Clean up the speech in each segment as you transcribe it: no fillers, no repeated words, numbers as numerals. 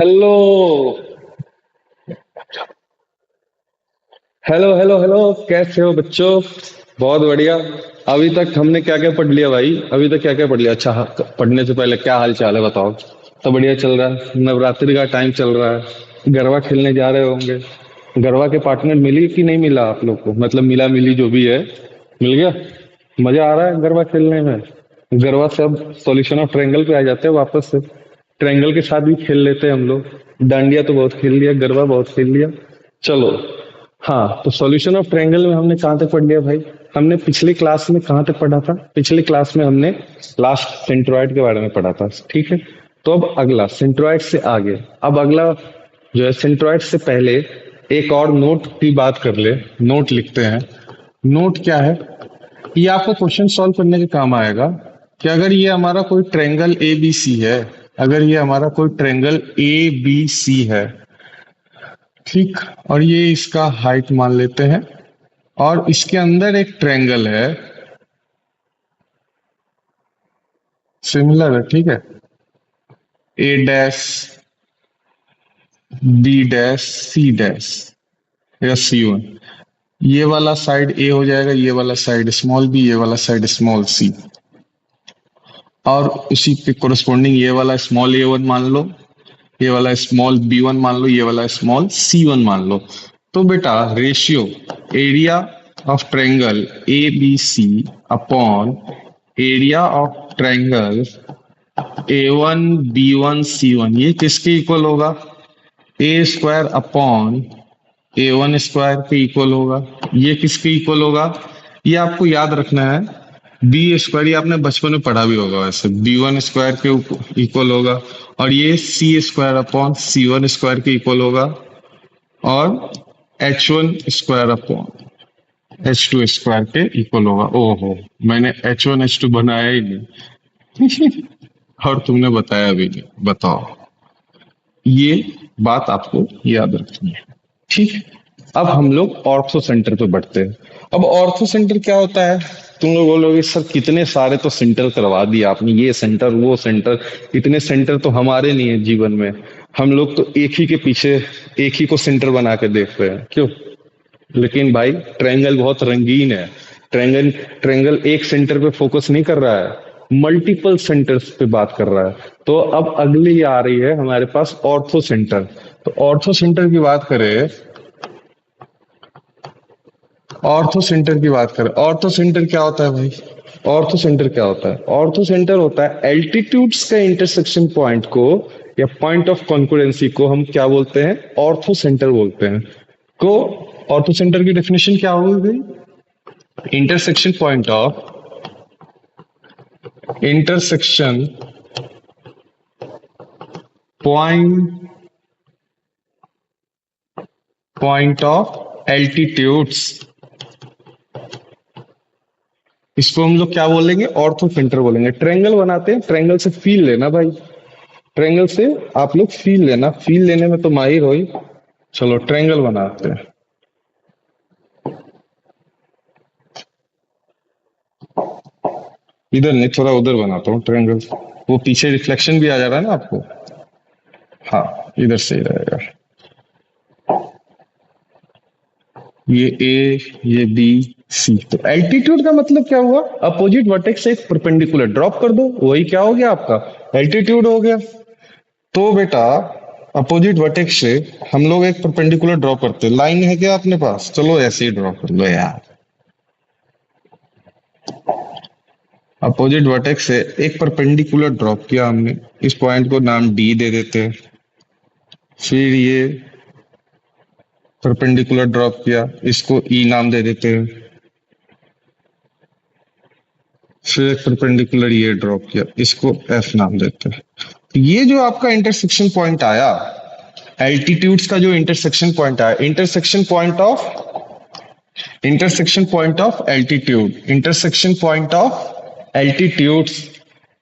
Hello. Hello hello hello. कैसे हो बच्चों? बहुत बढ़िया। अभी तक हमने क्या क्या पढ़ लिया भाई? अभी तक क्या क्या पढ़ लिया? अच्छा, पढ़ने से पहले क्या हाल चाल है बताओ। सब बढ़िया चल रहा है? नवरात्रि का टाइम चल रहा है, गरबा खेलने जा रहे होंगे। गरबा के पार्टनर मिली कि नहीं मिला आप लोग को? मतलब मिला मिली जो भी है, मिल गया? मजा आ रहा है गरबा खेलने में? गरबा से अब सॉल्यूशन ऑफ ट्रायंगल पे आ जाते हैं वापस से। ट्रायंगल के साथ भी खेल लेते हैं हम लोग। डांडिया तो बहुत खेल लिया, गरबा बहुत खेल लिया। चलो। हाँ, तो सॉल्यूशन ऑफ ट्रायंगल में हमने कहाँ तक पढ़ लिया भाई? हमने पिछली क्लास में कहाँ तक पढ़ा था? पिछली क्लास में हमने लास्ट सेंट्रोइड के बारे में पढ़ा था, ठीक है। तो अब अगला सेंट्रोइड से आगे। अब अगला जो है सेंट्रोइड से पहले एक और नोट की बात कर ले। नोट लिखते हैं। नोट क्या है? ये आपको क्वेश्चन सॉल्व करने के काम आएगा कि अगर ये हमारा कोई ट्रायंगल ए बी सी है, अगर ये हमारा कोई ट्रायंगल ए बी सी है, ठीक, और ये इसका हाइट मान लेते हैं, और इसके अंदर एक ट्रायंगल है, सिमिलर है, ठीक है। A dash, b dash, c dash या सी वन। ये वाला साइड ए हो जाएगा, ये वाला साइड स्मॉल बी, ये वाला साइड स्मॉल सी, और उसी के कोरस्पॉन्डिंग ये वाला स्मॉल ए वन मान लो, ये वाला स्मॉल बी वन मान लो, ये वाला स्मॉल सी वन मान लो। तो बेटा ratio area of triangle A B C upon area of triangle A one B one C one, ये किसके इक्वल होगा? A square upon A one square के इक्वल होगा। ये किसके इक्वल होगा? ये आपको याद रखना है। बी स्क्वायर, ये आपने बचपन में पढ़ा भी होगा वैसे, बी वन स्क्वायर के इक्वल होगा। और ये सी स्क्वायर अपॉन सी वन स्क्वायर के इक्वल होगा। और H one square upon H two square के इक्वल होगा। ओहो, मैंने एच वन एच टू बनाया ही नहीं। और तुमने बताया भी नहीं, बताओ। ये बात आपको याद रखनी है, ठीक है। अब हम लोग ऑर्थो सेंटर पे बढ़ते हैं। अब ऑर्थो सेंटर क्या होता है? तुम लोग बोलोगे सर कितने सारे तो सेंटर करवा दिए आपने, ये सेंटर वो सेंटर। इतने सेंटर तो हमारे नहीं है जीवन में। हम लोग तो एक ही के पीछे एक ही को सेंटर बना के देखते हैं, क्यों? लेकिन भाई ट्रायंगल बहुत रंगीन है। ट्रायंगल ट्रायंगल एक सेंटर पे फोकस नहीं कर रहा है, मल्टीपल सेंटर्स पे बात कर रहा है। तो अब अगली आ रही है हमारे पास ऑर्थो सेंटर। तो ऑर्थो सेंटर की बात करें, ऑर्थो सेंटर की बात करें, ऑर्थो सेंटर क्या होता है भाई? ऑर्थो सेंटर क्या होता है? ऑर्थो सेंटर होता है एल्टीट्यूड्स का इंटरसेक्शन पॉइंट को, या पॉइंट ऑफ कॉन्करेंसी को हम क्या बोलते हैं? ऑर्थो सेंटर बोलते हैं। को ऑर्थो सेंटर की डेफिनेशन क्या होगी भाई? Intersection point of, intersection point point of altitudes, इसको हम लोग क्या बोलेंगे? ऑर्थो सेंटर बोलेंगे। ट्रायंगल बनाते हैं, ट्रायंगल से फील लेना भाई। ट्रायंगल से आप लोग फील लेना, फील लेने में तो माहिर हो ही। चलो ट्रायंगल बनाते हैं। इधर नहीं, थोड़ा उधर बनाता हूँ ट्रायंगल। वो पीछे रिफ्लेक्शन भी आ जा रहा है ना आपको। हाँ, इधर सही रहेगा। ये ए, ये बी, सी। तो एल्टीट्यूड का मतलब क्या हुआ? अपोजिट वर्टेक्स से एक परपेंडिकुलर ड्रॉप कर दो, वही क्या हो गया आपका? एल्टीट्यूड हो गया। तो बेटा अपोजिट वर्टेक्स से हम लोग एक परपेंडिकुलर ड्रॉ करते हैं। लाइन है क्या अपने पास? चलो ऐसे ही ड्रॉ कर लो यार। अपोजिट वर्टेक्स से एक परपेंडिकुलर ड्रॉप किया हमने, इस पॉइंट को नाम डी दे देते हैं। फिर ये परपेंडिकुलर ड्रॉप किया, इसको ई नाम दे देते हैं। फिर एक परपेंडिकुलर ये ड्रॉप किया, इसको एफ नाम देते हैं। तो ये जो आपका इंटरसेक्शन पॉइंट आया, एल्टीट्यूड्स का जो इंटरसेक्शन पॉइंट आया, intersection point of altitude, intersection point of altitudes,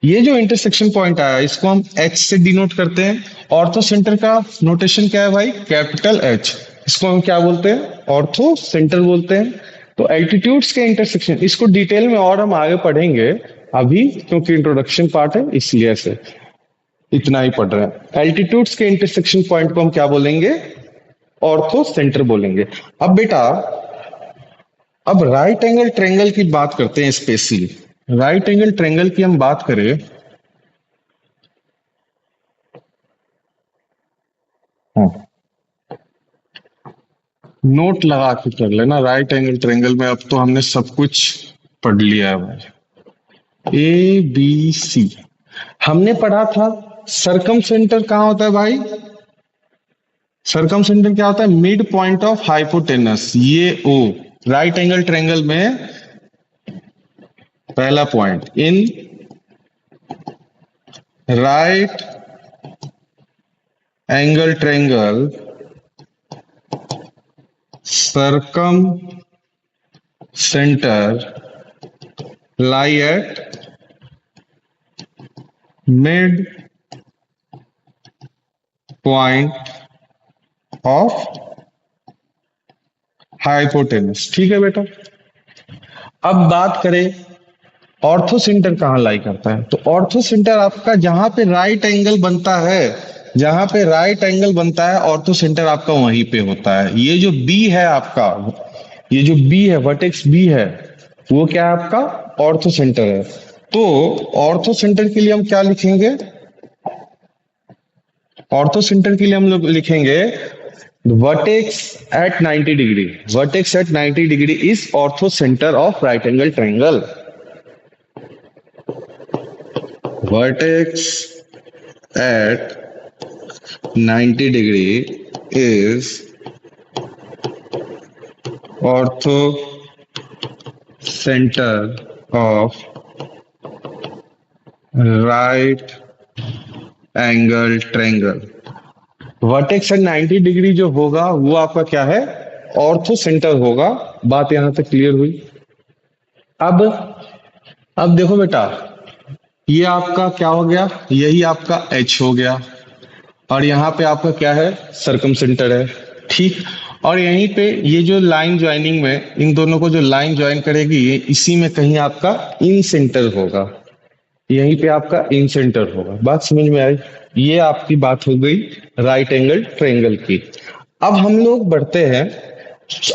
ये जो इंटरसेक्शन पॉइंट आया, इसको हम एच से डिनोट करते हैं। ऑर्थो सेंटर का नोटेशन क्या है भाई? Capital H. इसको हम क्या बोलते हैं? ऑर्थो सेंटर बोलते हैं। तो एल्टीट्यूड्स के इंटरसेक्शन, इसको डिटेल में और हम आगे पढ़ेंगे अभी, क्योंकि इंट्रोडक्शन पार्ट है इसलिए ऐसे। इतना ही पढ़ रहे हैं। एल्टीट्यूड्स के इंटरसेक्शन पॉइंट को हम क्या बोलेंगे? ऑर्थो सेंटर बोलेंगे। अब बेटा, अब राइट एंगल ट्रायंगल की बात करते हैं स्पेशली। राइट एंगल ट्रायंगल की हम बात करें, हाँ, नोट लगा के कर लेना। राइट एंगल ट्रायंगल में अब तो हमने सब कुछ पढ़ लिया है भाई। ए बी सी हमने पढ़ा था। सरकम सेंटर कहाँ होता है भाई? सरकम सेंटर क्या होता है? मिड पॉइंट ऑफ हाइपोटेनस, ये ओ। राइट एंगल ट्रायंगल में पहला point, in right angle triangle circumcentre lie at mid point of hypotenuse. ठीक है बेटा। अब बात करें ऑर्थो सेंटर कहाँ लाई करता है, तो ऑर्थो सेंटर आपका जहां पे राइट एंगल बनता है, जहां पे राइट एंगल बनता है ऑर्थो सेंटर आपका वहीं पे होता है। ये जो बी है आपका, ये जो बी है, वर्टेक्स बी है, वो क्या है आपका? ऑर्थो सेंटर है। तो ऑर्थो सेंटर के लिए हम क्या लिखेंगे? ऑर्थो सेंटर के लिए हम लोग लिखेंगे vertex at 90 degree. Vertex at 90 degree is ortho center of right angle triangle. Vertex at 90 degree is ortho center of right angle triangle. Vertex at 90 degree जो होगा वो आपका क्या है? ऑर्थो सेंटर होगा। बात यहां तक क्लियर हुई? अब देखो बेटा, ये आपका क्या हो गया? यही आपका एच हो गया, और यहाँ पे आपका क्या है? सरकम सेंटर है। ठीक, और यहीं पे ये जो लाइन ज्वाइनिंग में इन दोनों को जो लाइन ज्वाइन करेगी, ये इसी में कहीं आपका इन सेंटर होगा, यहीं पे आपका इन सेंटर होगा। बात समझ में आई? ये आपकी बात हो गई राइट एंगल ट्रायंगल की। अब हम लोग बढ़ते हैं।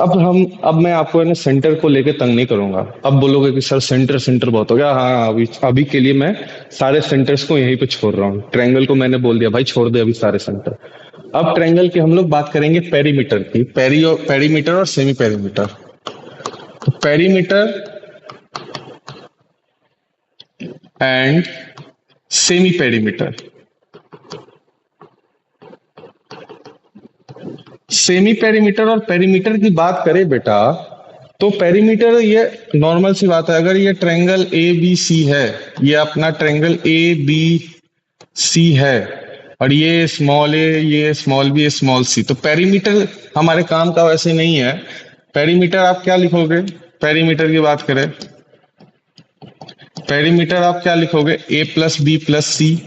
अब मैं आपको है ना सेंटर को लेके तंग नहीं करूंगा। अब बोलोगे कि सर सेंटर सेंटर बहुत हो गया। हाँ, अभी के लिए मैं सारे सेंटर्स को यहीं पे छोड़ रहा हूँ। ट्रायंगल को मैंने बोल दिया भाई छोड़ दे अभी सारे सेंटर। अब ट्रायंगल की हम लोग बात करेंगे पेरीमीटर की। पेरीमीटर और सेमी पेरीमीटर। तो perimeter and semi perimeter. Semi perimeter और पेरीमीटर की बात करें बेटा, तो पेरीमीटर ये नॉर्मल सी बात है। अगर ये ट्रायंगल ए बी सी है, ये अपना ट्रायंगल ए बी सी है, और ये स्मॉल ए, ये स्मॉल बी, स्मॉल सी, तो पेरीमीटर हमारे काम का वैसे नहीं है। पेरीमीटर आप क्या लिखोगे? पेरीमीटर की बात करें, पेरीमीटर आप क्या लिखोगे? ए प्लस बी प्लस सी।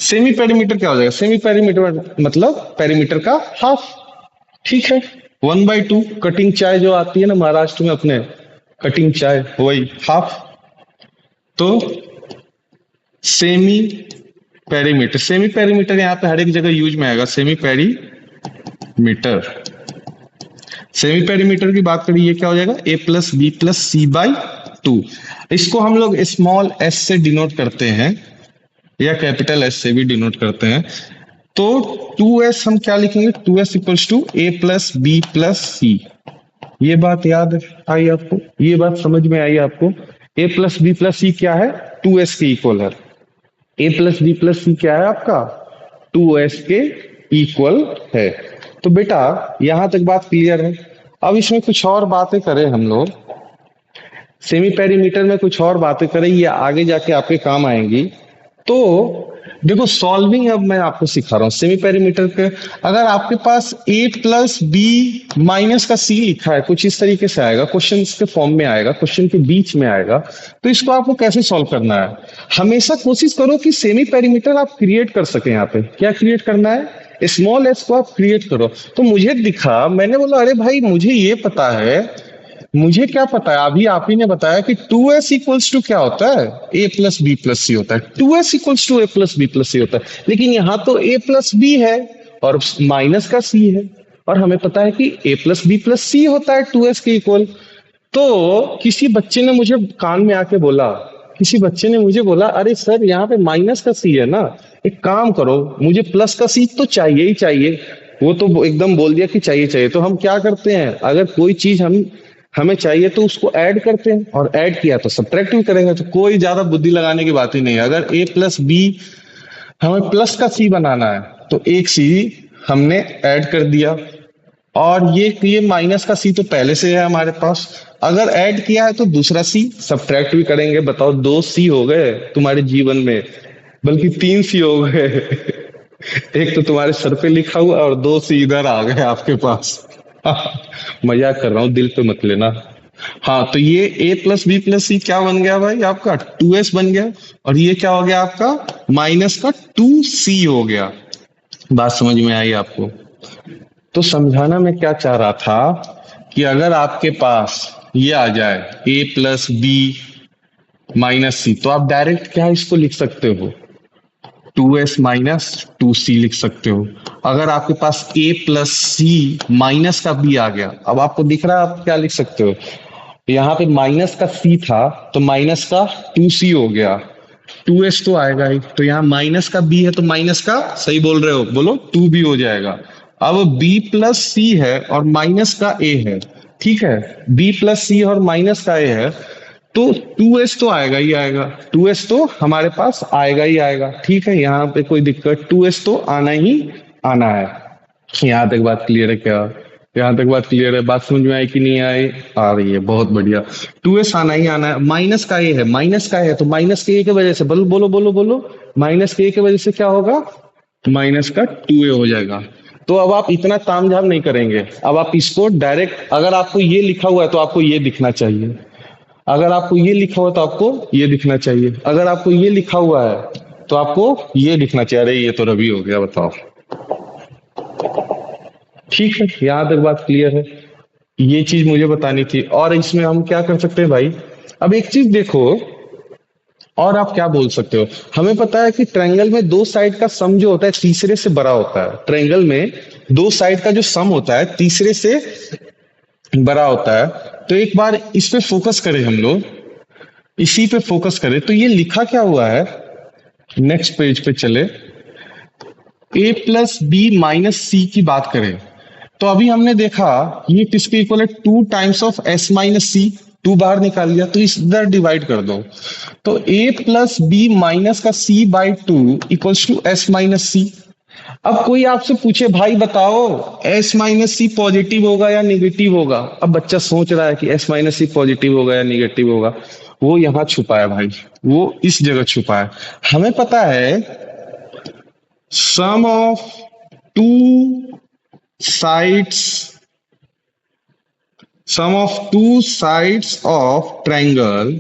सेमी पेरीमीटर क्या हो जाएगा? सेमी पेरीमीटर मतलब पेरीमीटर का हाफ। ठीक है, 1/2 कटिंग चाय जो आती है ना महाराष्ट्र में अपने, कटिंग चाय, वही हाफ। तो सेमी पेरीमीटर, सेमी पेरीमीटर यहाँ पे हर एक जगह यूज में आएगा। सेमी पेरीमीटर, सेमी पेरीमीटर की बात करें, ये क्या हो जाएगा? A plus b plus c by 2। इसको हम लोग स्मॉल एस से डिनोट करते हैं, या कैपिटल एस से भी डिनोट करते हैं। तो 2s हम क्या लिखेंगे? 2s equals to a plus b plus c. ये बात याद आई आपको? ये बात समझ में आई आपको? ए प्लस बी प्लस सी क्या है? 2s के इक्वल है। ए प्लस बी प्लस सी क्या है आपका? 2s के इक्वल है। तो बेटा यहां तक बात क्लियर है। अब इसमें कुछ और बातें करें हम लोग, सेमी पेरीमीटर में कुछ और बातें करें, ये आगे जाके आपके काम आएंगी। तो देखो सॉल्विंग अब मैं आपको सिखा रहा हूँ सेमी पेरीमीटर के। अगर आपके पास a प्लस बी माइनस का c लिखा है, कुछ इस तरीके से आएगा, क्वेश्चन के फॉर्म में आएगा, क्वेश्चन के बीच में आएगा, तो इसको आपको कैसे सॉल्व करना है? हमेशा कोशिश करो कि सेमी पेरीमीटर आप क्रिएट कर सके। यहाँ पे क्या क्रिएट करना है? स्मॉल एस को आप क्रिएट करो। तो मुझे दिखा, मैंने बोला अरे भाई मुझे ये पता है मुझे क्या पता है, अभी आप ही ने बताया कि 2s इक्वल्स टू क्या होता है, a plus b plus c होता है। 2s equals to a plus b plus c होता है, लेकिन यहाँ तो a प्लस बी है और माइनस का c है, और हमें पता है कि a plus b plus c होता है 2s के इक्वल। तो किसी बच्चे ने मुझे कान में आके बोला, किसी बच्चे ने मुझे बोला, अरे सर यहाँ पे माइनस का सी है ना, एक काम करो, मुझे प्लस का सी तो चाहिए ही चाहिए। वो तो एकदम बोल दिया कि चाहिए चाहिए। तो हम क्या करते हैं, अगर कोई चीज हमें चाहिए तो उसको ऐड करते हैं, और ऐड किया तो सब्ट्रैक्ट भी करेंगे। तो कोई ज्यादा बुद्धि लगाने की बात ही नहीं है। अगर a प्लस बी हमें प्लस का सी बनाना है तो एक सी हमने ऐड कर दिया, और ये माइनस का सी तो पहले से है हमारे पास। अगर ऐड किया है तो दूसरा सी सब्ट्रैक्ट भी करेंगे। बताओ, 2 सी हो गए तुम्हारे जीवन में, बल्कि 3 सी हो गए। एक तो तुम्हारे सर पे लिखा हुआ और 2 सी इधर आ गए आपके पास। मजाक कर रहा हूँ, दिल पे मत लेना। हाँ, तो ये a प्लस बी प्लस सी क्या बन गया भाई आपका, 2s बन गया। और ये क्या हो गया आपका, माइनस का 2c हो गया। बात समझ में आई आपको? तो समझाना मैं क्या चाह रहा था कि अगर आपके पास ये आ जाए a प्लस बी माइनस सी, तो आप डायरेक्ट क्या इसको लिख सकते हो, 2s माइनस 2c लिख सकते हो। अगर आपके पास a प्लस सी माइनस का b आ गया, अब आपको दिख रहा है आप क्या लिख सकते हो, यहाँ पे माइनस का c था तो माइनस का 2c हो गया, 2s तो आएगा ही, तो यहाँ माइनस का b है तो माइनस का, सही बोल रहे हो, बोलो 2b हो जाएगा। अब b प्लस सी है और माइनस का a है, ठीक है, b प्लस सी और माइनस का a है, तो 2s तो आएगा ही आएगा, 2s तो हमारे पास आएगा ही आएगा। ठीक है, यहाँ पे कोई दिक्कत, 2s तो आना ही आना है। यहाँ तक बात क्लियर है क्या? यहाँ तक बात क्लियर है? बात समझ में आई कि नहीं आई? आ रही है, बहुत बढ़िया। 2s आना ही आना है। माइनस का a है, माइनस का है, तो माइनस के a की वजह से बोलो बोलो बोलो बोलो, माइनस के a की वजह से क्या होगा, माइनस का 2a हो जाएगा। तो अब आप इतना तामझाम नहीं करेंगे, अब आप इसको डायरेक्ट, अगर आपको ये लिखा हुआ है तो आपको ये दिखना चाहिए, अगर आपको ये लिखा हुआ है तो आपको ये दिखना चाहिए, अगर आपको ये लिखा हुआ है तो आपको ये दिखना चाहिए। अरे ये तो रवि हो गया, बताओ। ठीक है, यहां तक बात क्लियर है। ये चीज मुझे बतानी थी। और इसमें हम क्या कर सकते हैं भाई, अब एक चीज देखो, और आप क्या बोल सकते हो, हमें पता है कि ट्रायंगल में दो साइड का सम जो होता है तीसरे से बड़ा होता है। ट्रायंगल में दो साइड का जो सम होता है तीसरे से बड़ा होता है। तो एक बार इस पे फोकस करें हम लोग, इसी पे फोकस करें। तो ये लिखा क्या हुआ है, नेक्स्ट पेज पे चले, a प्लस बी माइनस सी की बात करें तो अभी हमने देखा ये किसके इक्वल है, 2 टाइम्स ऑफ s माइनस सी, 2 बाहर निकाल लिया तो इधर डिवाइड कर दो। तो a प्लस बी माइनस का c by 2 equals to s minus c. अब कोई आपसे पूछे भाई बताओ s माइनस सी पॉजिटिव होगा या निगेटिव होगा, अब बच्चा सोच रहा है कि s माइनस सी पॉजिटिव होगा या निगेटिव होगा। वो यहां छुपा है भाई, वो इस जगह छुपा है। हमें पता है sum of two sides sum of two sides of triangle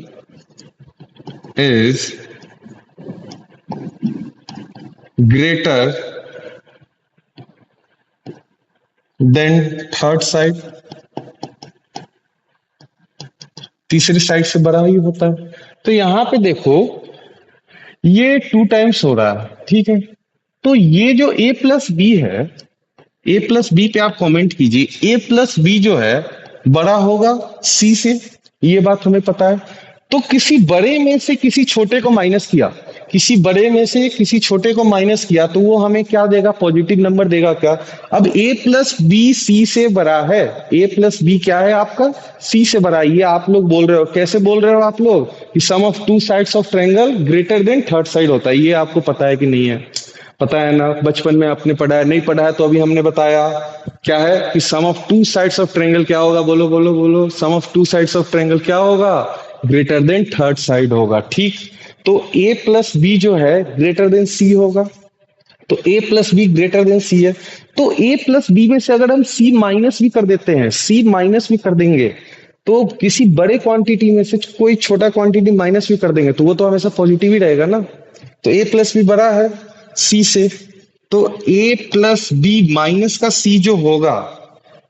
is greater than third side, तीसरी साइड से बड़ा ही होता है। तो यहां पे देखो ये 2 टाइम्स हो रहा है, ठीक है, तो ये जो a प्लस बी है, ए प्लस बी पे आप कमेंट कीजिए, ए प्लस बी जो है बड़ा होगा सी से, ये बात हमें पता है। तो किसी बड़े में से किसी छोटे को माइनस किया, किसी बड़े में से किसी छोटे को माइनस किया तो वो हमें क्या देगा, पॉजिटिव नंबर देगा क्या। अब ए प्लस बी सी से बड़ा है, ए प्लस बी क्या है आपका, सी से बड़ा है। ये आप लोग बोल रहे हो, कैसे बोल रहे हो आप लोग कि sum of two sides of triangle greater than third side होता है। ये आपको पता है कि नहीं है? पता है ना, बचपन में आपने पढ़ा है, नहीं पढ़ा है तो अभी हमने बताया क्या है कि sum of two sides of triangle क्या होगा, बोलो बोलो बोलो, sum of two sides of triangle क्या होगा, ग्रेटर देन थर्ड साइड होगा। ठीक, तो a प्लस बी जो है ग्रेटर देन सी होगा, तो a plus B greater than C है। तो a प्लस बी में से अगर हम c माइनस भी कर देते हैं, c माइनस भी कर देंगे, तो किसी बड़े क्वांटिटी में से कोई छोटा क्वांटिटी माइनस भी कर देंगे तो वो तो हमेशा पॉजिटिव ही रहेगा ना। तो a प्लस बी बड़ा है सी से, तो a प्लस बी माइनस का सी जो होगा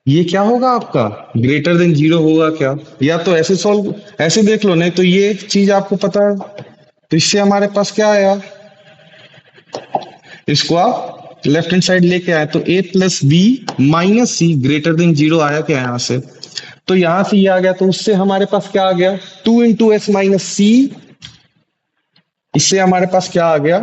ये क्या होगा आपका, ग्रेटर देन जीरो होगा क्या? या तो ऐसे सॉल्व, ऐसे देख लो, नहीं तो ये चीज आपको पता है, तो इससे हमारे पास क्या आया, इसको आप लेफ्ट हैंड साइड लेके आए तो a plus B minus C greater than zero आया क्या यहाँ से? तो यहां से ये आ गया, तो उससे हमारे पास क्या आ गया, 2 × s - c, इससे हमारे पास क्या आ गया,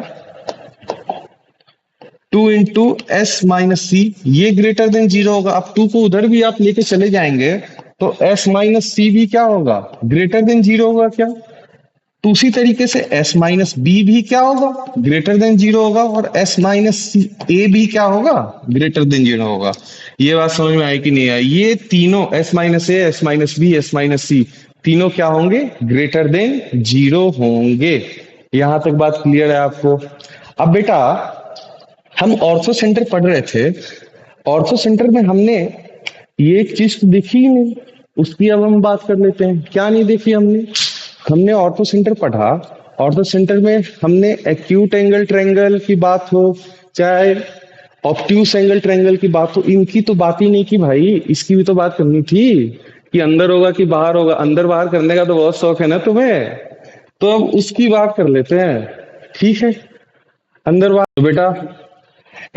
2 × s - c, ये ग्रेटर देन जीरो होगा। अब 2 को उधर भी आप लेके चले जाएंगे तो s - c भी क्या होगा, ग्रेटर देन जीरो होगा क्या? तो उसी तरीके से s - b भी क्या होगा, ग्रेटर देन जीरो होगा, और s - a भी क्या होगा, ग्रेटर देन जीरो होगा। ये बात समझ में आई कि नहीं आई? ये तीनों s - a, s - b, s - c तीनों क्या होंगे, ग्रेटर देन जीरो होंगे। यहां तक बात क्लियर है आपको? अब बेटा हम ऑर्थो सेंटर पढ़ रहे थे, ऑर्थो सेंटर में हमने ये एक चीज तो देखी ही नहीं, उसकी अब हम बात कर लेते हैं। क्या नहीं देखी हमने? हमने ऑर्थो सेंटर पढ़ा, ऑर्थो सेंटर में हमने एक्यूट एंगल ट्रायंगल की बात हो, चाहे ऑब्ट्यूस एंगल ट्रायंगल की बात हो, इनकी तो बात ही नहीं की भाई। इसकी भी तो बात करनी थी कि अंदर होगा कि बाहर होगा। अंदर बाहर करने का तो बहुत शौक है ना तुम्हें, तो अब उसकी बात कर लेते हैं। ठीक है, अंदर बाहर तो बेटा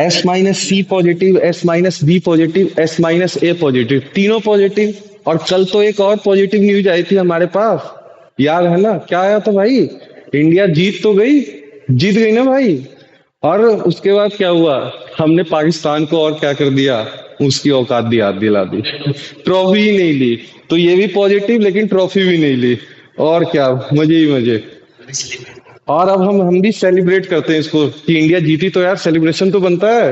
s - c positive, s - b positive, s - a positive, तीनों पॉजिटिव। और कल तो एक और पॉजिटिव न्यूज आई थी हमारे पास, याद है ना? क्या आया था भाई, इंडिया जीत तो गई, जीत गई ना भाई। और उसके बाद क्या हुआ, हमने पाकिस्तान को और क्या कर दिया, उसकी औकात दिला दी, ट्रॉफी ही नहीं ली। तो ये भी पॉजिटिव, लेकिन ट्रॉफी भी नहीं ली। और क्या, मजे ही मजे। और अब हम भी सेलिब्रेट करते हैं इसको कि इंडिया जीती, तो यार सेलिब्रेशन तो बनता है,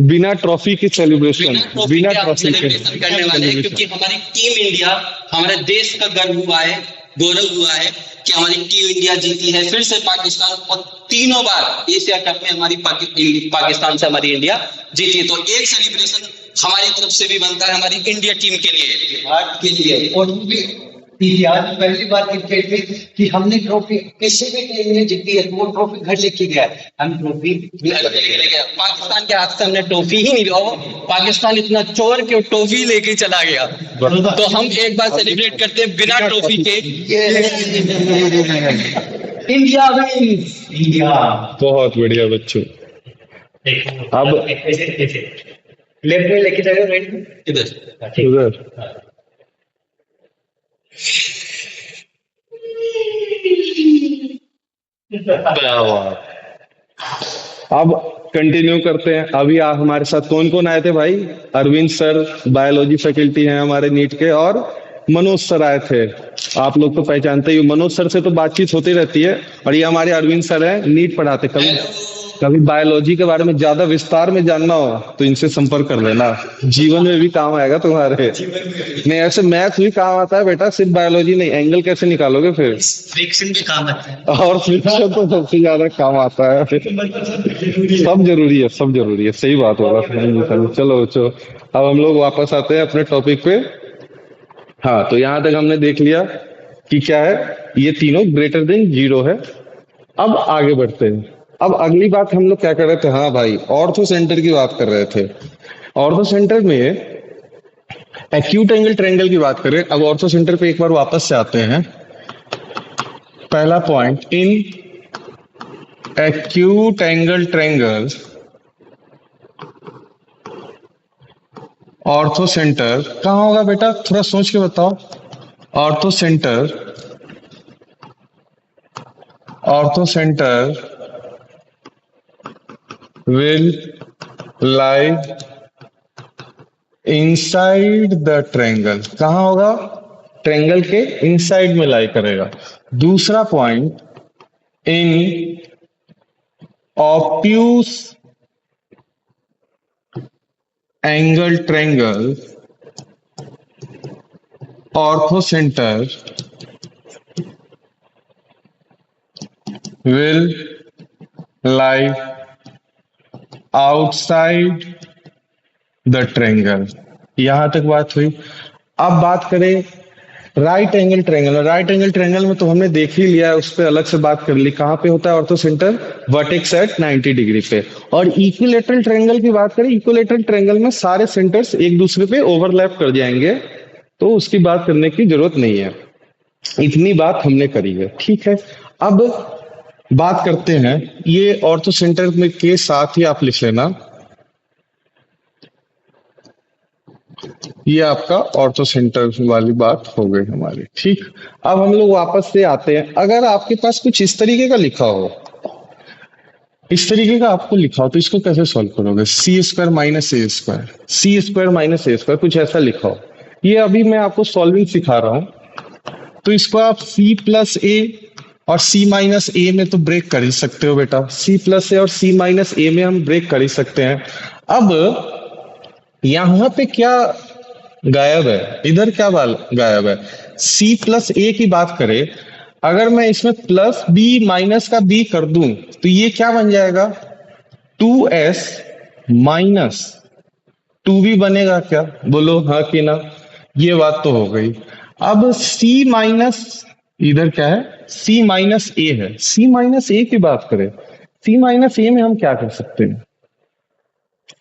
बिना ट्रॉफी के सेलिब्रेशन, बिना ट्रॉफी के सेलिब्रेशन करने वाले हैं, क्योंकि हमारी टीम इंडिया हमारे देश का गर्व हुआ है, गौरव हुआ है कि हमारी टीम इंडिया जीती है फिर से पाकिस्तान, और तीनों बार एशिया कप में हमारी पाकिस्तान से हमारी इंडिया जीती है। तो एक सेलिब्रेशन हमारी तरफ से भी बनता है हमारी इंडिया टीम के लिए। और वो भी इतिहास में पहली बार क्रिकेट में कि हमने ट्रॉफी किसी भी टीम ने जीती है तो वो ट्रॉफी घर लेके गया है। हम ट्रॉफी पाकिस्तान के हाथ से हमने ट्रॉफी ही नहीं लिया, पाकिस्तान इतना चोर कि वो ट्रॉफी लेके चला गया। तो हम एक बार सेलिब्रेट करते हैं बिना ट्रॉफी के। India wins, India. बहुत बढ़िया बच्चों। अब लेफ्ट में लेके जाएगा, राइट में इधर उधर अब कंटिन्यू करते हैं। अभी हमारे साथ कौन कौन आए थे भाई? अरविंद सर बायोलॉजी फैकल्टी हैं हमारे नीट के, और मनोज सर आए थे। आप लोग तो पहचानते ही, मनोज सर से तो बातचीत होती रहती है। और ये हमारे अरविंद सर हैं, नीट पढ़ाते। कभी कभी बायोलॉजी के बारे में ज्यादा विस्तार में जानना हो तो इनसे संपर्क कर लेना, जीवन में भी काम आएगा तुम्हारे। नहीं, ऐसे मैथ भी काम आता है बेटा, सिर्फ बायोलॉजी नहीं। एंगल कैसे निकालोगे फिर, फ्रिक्शन भी काम आता है। और फ्रिक्शन तो सबसे ज्यादा काम आता है। सब जरूरी है, सब जरूरी है, सही बात होगा। चलो चलो, अब हम लोग वापस आते हैं अपने टॉपिक पे। हाँ, तो यहां तक हमने देख लिया कि क्या है, ये तीनों ग्रेटर देन जीरो है। अब आगे बढ़ते हैं। अब अगली बात हम लोग क्या कर रहे थे, हाँ भाई, ऑर्थो सेंटर की बात कर रहे थे। ऑर्थो सेंटर में एक्यूट एंगल ट्रायंगल की बात करें। अब ऑर्थो सेंटर पे एक बार वापस से आते हैं। पहला point, in acute angle triangle ortho centre कहाँ होगा बेटा, थोड़ा सोच के बताओ। Ortho centre will lie inside the triangle। कहाँ होगा, ट्रायंगल के इनसाइड में लाई करेगा। दूसरा point, in obtuse angle triangle ortho centre will lie outside the triangle. यहां तक बात हुई। अब बात करें राइट एंगल ट्रायंगल में तो हमने देख ही लिया है, उस पर अलग से बात कर ली। कहाँ पे होता है orthocentre? Vertex at 90 degree पे। और इक्विलेटरल ट्रायंगल की बात करें, इक्विलेटरल ट्रायंगल में सारे सेंटर्स एक दूसरे पे ओवरलैप कर जाएंगे, तो उसकी बात करने की जरूरत नहीं है। इतनी बात हमने करी है, ठीक है। अब बात करते हैं, ये ऑर्थो सेंटर में के साथ ही आप लिख लेना, ये आपका ऑर्थो सेंटर वाली बात हो गई हमारी, ठीक। अब हम लोग वापस से आते हैं, अगर आपके पास कुछ इस तरीके का लिखा हो, इस तरीके का आपको लिखा हो, तो इसको कैसे सॉल्व करोगे? सी स्क्वायर माइनस ए स्क्वायर, सी स्क्वायर माइनस ए स्क्वायर, कुछ ऐसा लिखा हो। ये अभी मैं आपको सॉल्विंग सिखा रहा हूं, तो इसको आप सी प्लस ए और सी माइनस ए में तो ब्रेक कर ही सकते हो बेटा। सी प्लस ए और सी माइनस ए में हम ब्रेक कर ही सकते हैं। अब यहां पे क्या गायब है, इधर क्या गायब है? सी प्लस ए की बात करें, अगर मैं इसमें प्लस बी माइनस का बी कर दूं, तो ये क्या बन जाएगा? 2s माइनस 2b बनेगा क्या? बोलो हाँ कि ना। ये बात तो हो गई। अब c माइनस, इधर क्या है? c माइनस ए है। c माइनस ए की बात करें, c माइनस ए में हम क्या कर सकते हैं?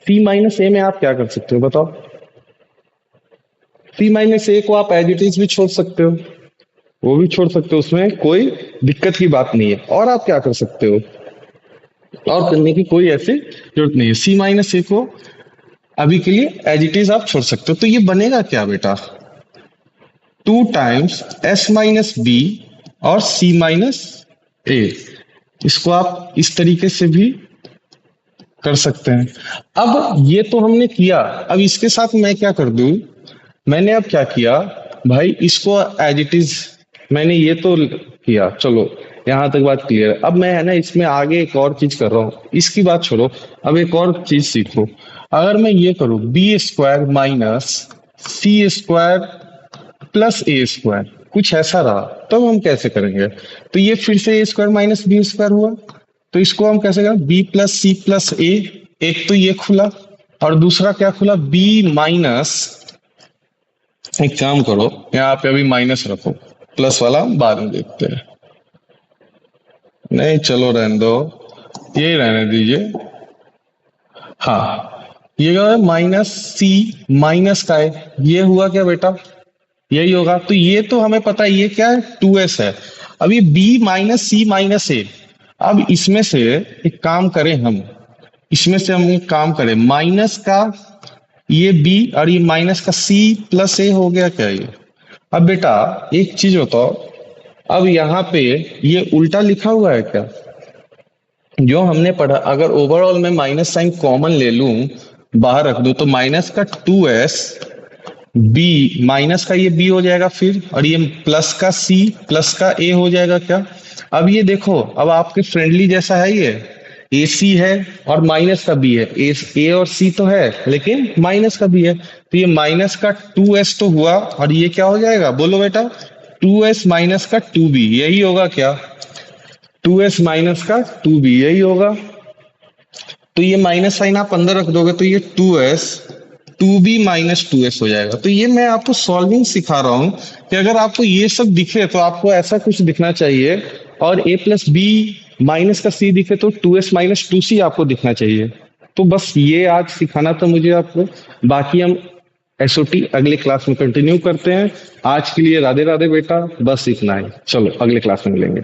c माइनस ए में आप क्या कर सकते हो बताओ? c माइनस ए को आप एज इट इज भी छोड़ सकते हो, वो भी छोड़ सकते हो, उसमें कोई दिक्कत की बात नहीं है। और आप क्या कर सकते हो? और करने की कोई ऐसी जरूरत नहीं है। c माइनस ए को अभी के लिए एज इट इज आप छोड़ सकते हो। तो ये बनेगा क्या बेटा? 2 टाइम्स s माइनस बी और c माइनस ए। इसको आप इस तरीके से भी कर सकते हैं। अब ये तो हमने किया, अब इसके साथ मैं क्या कर दूं? मैंने अब क्या किया भाई, इसको एज इट इज मैंने ये तो किया, चलो यहां तक बात क्लियर है। अब मैं है ना इसमें आगे एक और चीज कर रहा हूं, इसकी बात छोड़ो, अब एक और चीज सीखो। अगर मैं ये करूं बी स्क्वायर माइनस सी स्क्वायर प्लस ए स्क्वायर, कुछ ऐसा रहा, तब हम कैसे करेंगे? तो ये फिर से ए स्क्वायर माइनस बी स्क्वायर हुआ, तो इसको हम कैसे करें? बी प्लस सी प्लस ए, एक तो ये खुला और दूसरा क्या खुला? बी माइनस, एक काम करो यहाँ पे अभी माइनस रखो, प्लस वाला बाद में देखते हैं। नहीं चलो रहने दो, यही रहने दीजिए। हाँ, ये क्या है? माइनस सी माइनस का है, ये हुआ क्या बेटा? यही होगा। तो ये तो हमें पता है, ये क्या है? 2s है। अब ये b माइनस सी माइनस ए, अब इसमें से एक काम करें हम, इसमें से हम एक काम करें, माइनस का ये b और ये माइनस का c प्लस ए हो गया क्या ये? अब बेटा एक चीज बताओ, अब यहाँ पे ये उल्टा लिखा हुआ है क्या? जो हमने पढ़ा, अगर ओवरऑल में माइनस साइन कॉमन ले लूं, बाहर रख दूं, तो माइनस का 2s बी माइनस का ये बी हो जाएगा फिर, और ये प्लस का सी प्लस का ए हो जाएगा क्या? अब ये देखो, अब आपके फ्रेंडली जैसा है, ये ए सी है और माइनस का बी है, ए और सी तो है लेकिन माइनस का बी है, तो ये माइनस का 2s तो हुआ, और ये क्या हो जाएगा? बोलो बेटा, 2s माइनस का 2b, यही होगा क्या? 2s माइनस का 2b, यही होगा। तो ये माइनस साइन आप अंदर रख दोगे, तो ये 2s 2b माइनस 2s हो जाएगा। तो ये मैं आपको सॉल्विंग सिखा रहा हूं कि अगर आपको ये सब दिखे तो आपको ऐसा कुछ दिखना चाहिए, और a प्लस बी माइनस का c दिखे तो 2s माइनस 2c आपको दिखना चाहिए। तो बस ये आज सिखाना था मुझे आपको, बाकी हम एसओटी अगले क्लास में कंटिन्यू करते हैं। आज के लिए राधे राधे बेटा, बस इतना ही, चलो अगले क्लास में मिलेंगे।